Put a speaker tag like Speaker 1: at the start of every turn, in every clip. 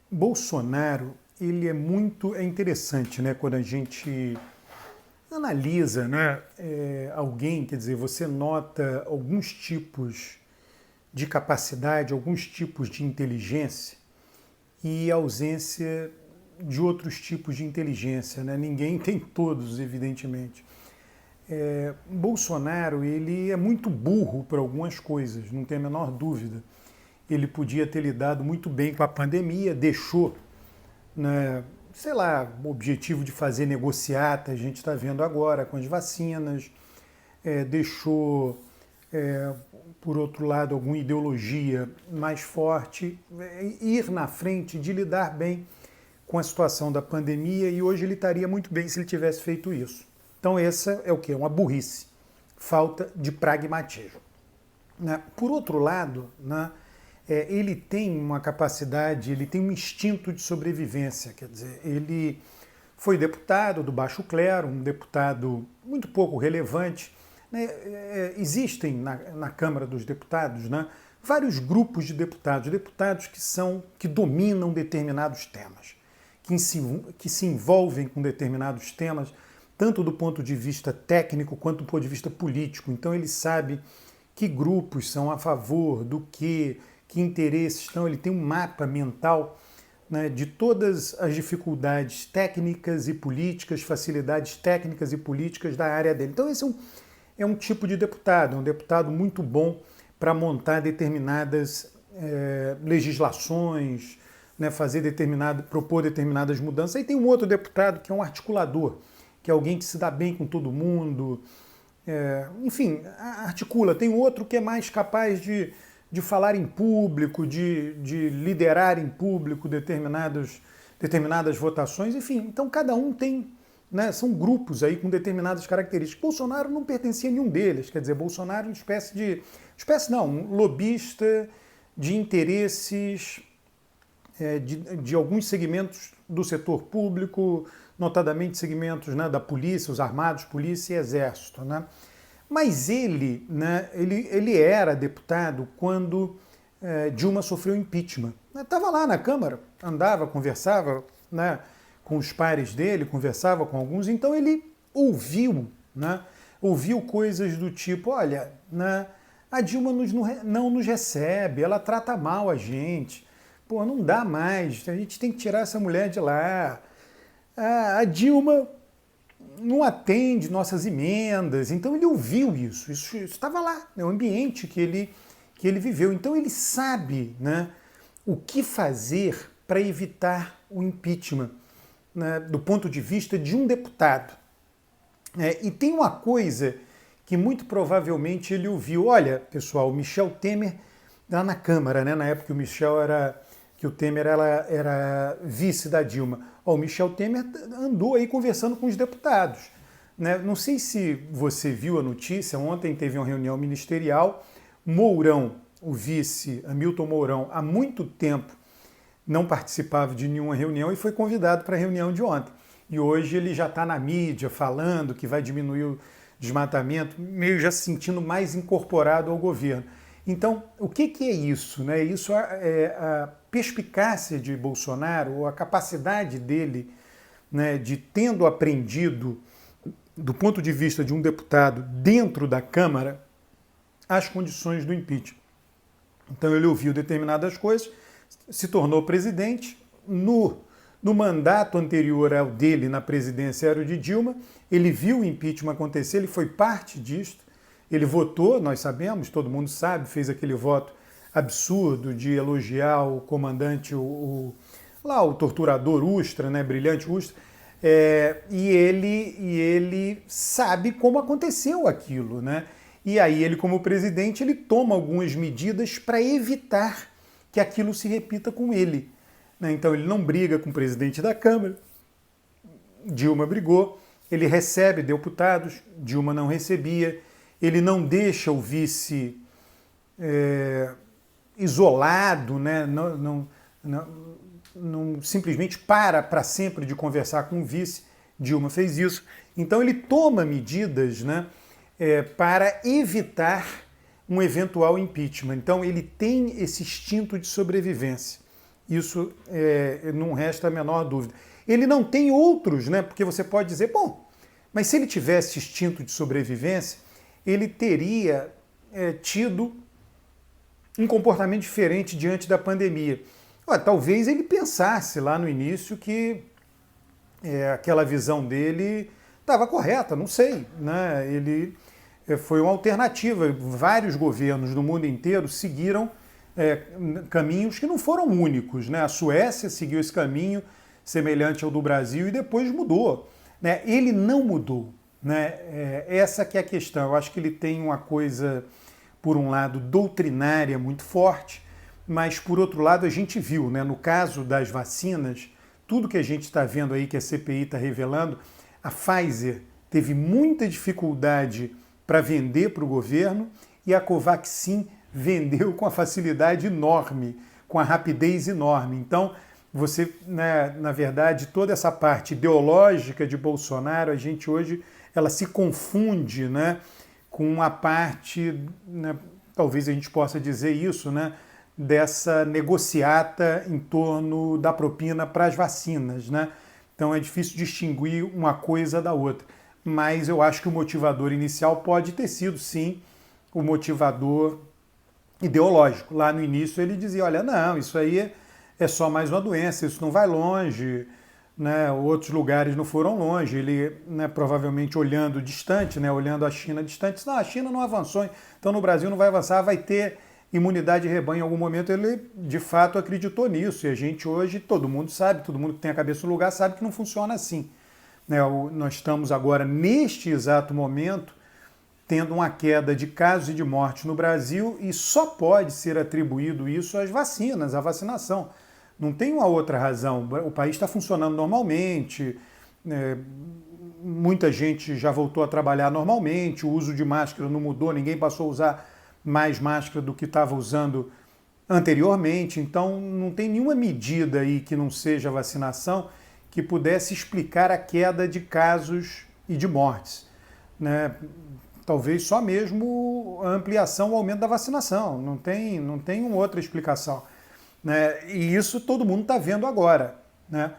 Speaker 1: Bolsonaro, ele é interessante, né? Quando a gente analisa, né, alguém, quer dizer, você nota alguns tipos de capacidade, alguns tipos de inteligência e ausência de outros tipos de inteligência, né? Ninguém tem todos, evidentemente. Bolsonaro, ele é muito burro para algumas coisas, não tem a menor dúvida. Ele podia ter lidado muito bem com a pandemia, deixou, né, sei lá, o objetivo de fazer negociata, a gente está vendo agora com as vacinas, deixou, por outro lado, alguma ideologia mais forte, ir na frente de lidar bem com a situação da pandemia, e hoje ele estaria muito bem se ele tivesse feito isso. Então essa é o quê? Uma burrice, falta de pragmatismo. Né? Por outro lado, né, ele tem uma capacidade, ele tem um instinto de sobrevivência, quer dizer, ele foi deputado do baixo clero, um deputado muito pouco relevante. Né? Existem na Câmara dos Deputados, né, vários grupos de deputados, deputados que dominam determinados temas, que se envolvem com determinados temas, tanto do ponto de vista técnico quanto do ponto de vista político. Então ele sabe que grupos são a favor do que interesses estão, ele tem um mapa mental, né, de todas as dificuldades técnicas e políticas, facilidades técnicas e políticas da área dele. Então esse é um tipo de deputado, é um deputado muito bom para montar determinadas legislações, né, propor determinadas mudanças. Aí tem um outro deputado que é um articulador, que é alguém que se dá bem com todo mundo, enfim, articula. Tem outro que é mais capaz de falar em público, de liderar em público determinadas votações, enfim. Então cada um tem, né, são grupos aí com determinadas características. Bolsonaro não pertencia a nenhum deles, quer dizer, Bolsonaro é uma um lobista de interesses de alguns segmentos do setor público, notadamente segmentos, né, da polícia, os armados, polícia e exército, né? Mas ele era deputado quando Dilma sofreu impeachment. Estava lá na Câmara, andava, conversava, né, com os pares dele, conversava com alguns, então ele ouviu, né, ouviu coisas do tipo, olha, né, a Dilma não nos recebe, ela trata mal a gente, pô, não dá mais, a gente tem que tirar essa mulher de lá. A Dilma não atende nossas emendas. Então ele ouviu isso estava lá, é o ambiente que ele viveu. Então ele sabe, né, o que fazer para evitar o impeachment, né, do ponto de vista de um deputado. E tem uma coisa que muito provavelmente ele ouviu. Olha, pessoal, o Michel Temer, lá na Câmara, né, na época que o Temer era vice da Dilma. O Michel Temer andou aí conversando com os deputados. Né? Não sei se você viu a notícia, ontem teve uma reunião ministerial, Mourão, o vice, Hamilton Mourão, há muito tempo não participava de nenhuma reunião e foi convidado para a reunião de ontem. E hoje ele já está na mídia falando que vai diminuir o desmatamento, meio já se sentindo mais incorporado ao governo. Então, o que é isso? Né? Isso é a perspicácia de Bolsonaro, ou a capacidade dele, né, de tendo aprendido, do ponto de vista de um deputado dentro da Câmara, as condições do impeachment. Então ele ouviu determinadas coisas, se tornou presidente. No mandato anterior ao dele na presidência era o de Dilma, ele viu o impeachment acontecer, ele foi parte disso. Ele votou, nós sabemos, todo mundo sabe, fez aquele voto absurdo de elogiar o comandante, o torturador Ustra, né, brilhante Ustra, e ele sabe como aconteceu aquilo, né? E aí ele, como presidente, ele toma algumas medidas para evitar que aquilo se repita com ele. Né? Então ele não briga com o presidente da Câmara, Dilma brigou, ele recebe deputados, Dilma não recebia, ele não deixa o vice isolado, né? Não simplesmente para sempre de conversar com o vice, Dilma fez isso. Então ele toma medidas, né, para evitar um eventual impeachment. Então ele tem esse instinto de sobrevivência. Isso não resta a menor dúvida. Ele não tem outros, né? Porque você pode dizer, bom, mas se ele tivesse instinto de sobrevivência, ele teria tido um comportamento diferente diante da pandemia. Talvez ele pensasse lá no início que aquela visão dele estava correta, não sei, né? Ele foi uma alternativa. Vários governos no mundo inteiro seguiram caminhos que não foram únicos, né? A Suécia seguiu esse caminho semelhante ao do Brasil e depois mudou, né? Ele não mudou, né? Essa que é a questão. Eu acho que ele tem uma coisa, por um lado, doutrinária muito forte, mas por outro lado a gente viu, né? No caso das vacinas, tudo que a gente está vendo aí, que a CPI está revelando, a Pfizer teve muita dificuldade para vender para o governo e a Covaxin vendeu com a facilidade enorme, com a rapidez enorme. Então, você, né, na verdade, toda essa parte ideológica de Bolsonaro, a gente hoje, ela se confunde, né, com a parte, né, talvez a gente possa dizer isso, né, dessa negociata em torno da propina para as vacinas, né? Então é difícil distinguir uma coisa da outra. Mas eu acho que o motivador inicial pode ter sido, sim, o motivador ideológico. Lá no início ele dizia, olha, não, isso aí é só mais uma doença, isso não vai longe, né? Outros lugares não foram longe. Ele, né, provavelmente olhando distante, né, olhando a China distante, disse, não, a China não avançou, então no Brasil não vai avançar, vai ter imunidade de rebanho em algum momento. Ele de fato acreditou nisso, e a gente hoje, todo mundo sabe, todo mundo que tem a cabeça no lugar sabe que não funciona assim, né? Nós estamos agora, neste exato momento, tendo uma queda de casos e de mortes no Brasil, e só pode ser atribuído isso às vacinas, à vacinação. Não tem uma outra razão. O país está funcionando normalmente, muita gente já voltou a trabalhar normalmente, o uso de máscara não mudou, ninguém passou a usar mais máscara do que estava usando anteriormente. Então não tem nenhuma medida aí que não seja vacinação que pudesse explicar a queda de casos e de mortes, né? Talvez só mesmo a ampliação, o aumento da vacinação. Não tem uma outra explicação, né? E isso todo mundo está vendo agora, né?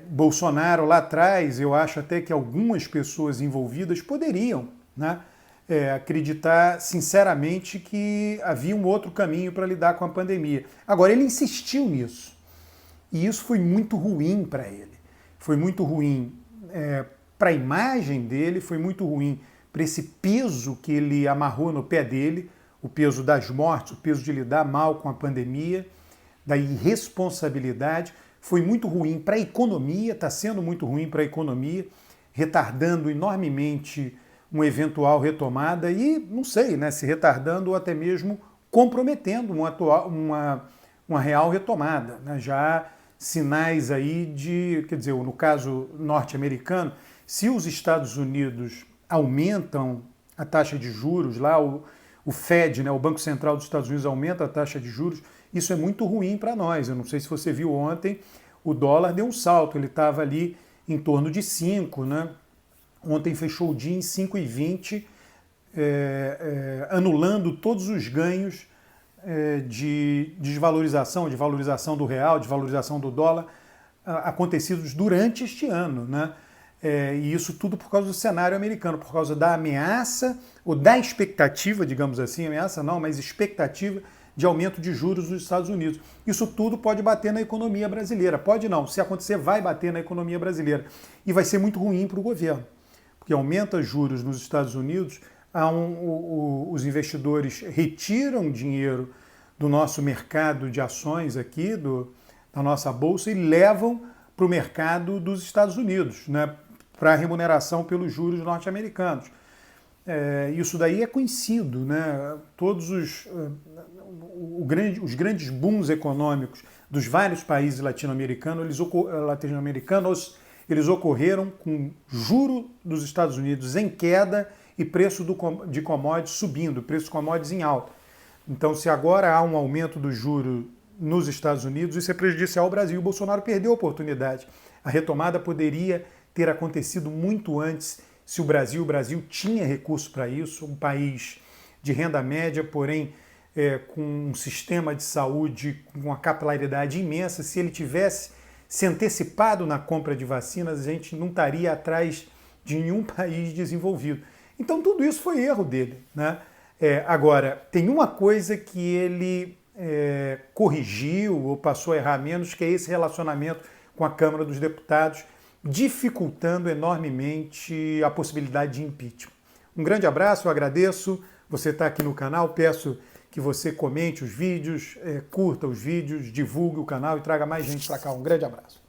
Speaker 1: Bolsonaro lá atrás, eu acho até que algumas pessoas envolvidas poderiam, né, acreditar sinceramente que havia um outro caminho para lidar com a pandemia. Agora, ele insistiu nisso. E isso foi muito ruim para ele. Foi muito ruim para a imagem dele, foi muito ruim para esse peso que ele amarrou no pé dele, o peso das mortes, o peso de lidar mal com a pandemia, da irresponsabilidade. Foi muito ruim para a economia, está sendo muito ruim para a economia, retardando enormemente uma eventual retomada e, não sei, né, se retardando ou até mesmo comprometendo uma real retomada, né? Já há sinais aí de, quer dizer, no caso norte-americano, se os Estados Unidos aumentam a taxa de juros, lá o Fed, né, o Banco Central dos Estados Unidos aumenta a taxa de juros, isso é muito ruim para nós. Eu não sei se você viu ontem, o dólar deu um salto, ele estava ali em torno de 5, né? Ontem fechou o dia em 5,20, anulando todos os ganhos de desvalorização, de valorização do real, de valorização do dólar, acontecidos durante este ano, né? E isso tudo por causa do cenário americano, por causa da ameaça, ou da expectativa, digamos assim, ameaça não, mas expectativa de aumento de juros nos Estados Unidos. Isso tudo pode bater na economia brasileira. Pode não, se acontecer, vai bater na economia brasileira. E vai ser muito ruim para o governo, porque aumenta juros nos Estados Unidos, os investidores retiram dinheiro do nosso mercado de ações aqui, da nossa bolsa, e levam para o mercado dos Estados Unidos, né, para a remuneração pelos juros norte-americanos. Isso daí é conhecido, né? Todos os grandes booms econômicos dos vários países latino-americanos, eles ocorreram com juro dos Estados Unidos em queda e preço de commodities subindo, preço de commodities em alta. Então, se agora há um aumento do juro nos Estados Unidos, isso é prejudicial ao Brasil. O Bolsonaro perdeu a oportunidade. A retomada poderia ter acontecido muito antes se o Brasil tinha recurso para isso, um país de renda média, porém com um sistema de saúde com uma capilaridade imensa, se ele tivesse se antecipado na compra de vacinas, a gente não estaria atrás de nenhum país desenvolvido. Então tudo isso foi erro dele, né? Agora, tem uma coisa que ele corrigiu ou passou a errar menos, que é esse relacionamento com a Câmara dos Deputados, dificultando enormemente a possibilidade de impeachment. Um grande abraço, eu agradeço. Você está aqui no canal, peço que você comente os vídeos, curta os vídeos, divulgue o canal e traga mais gente para cá. Um grande abraço.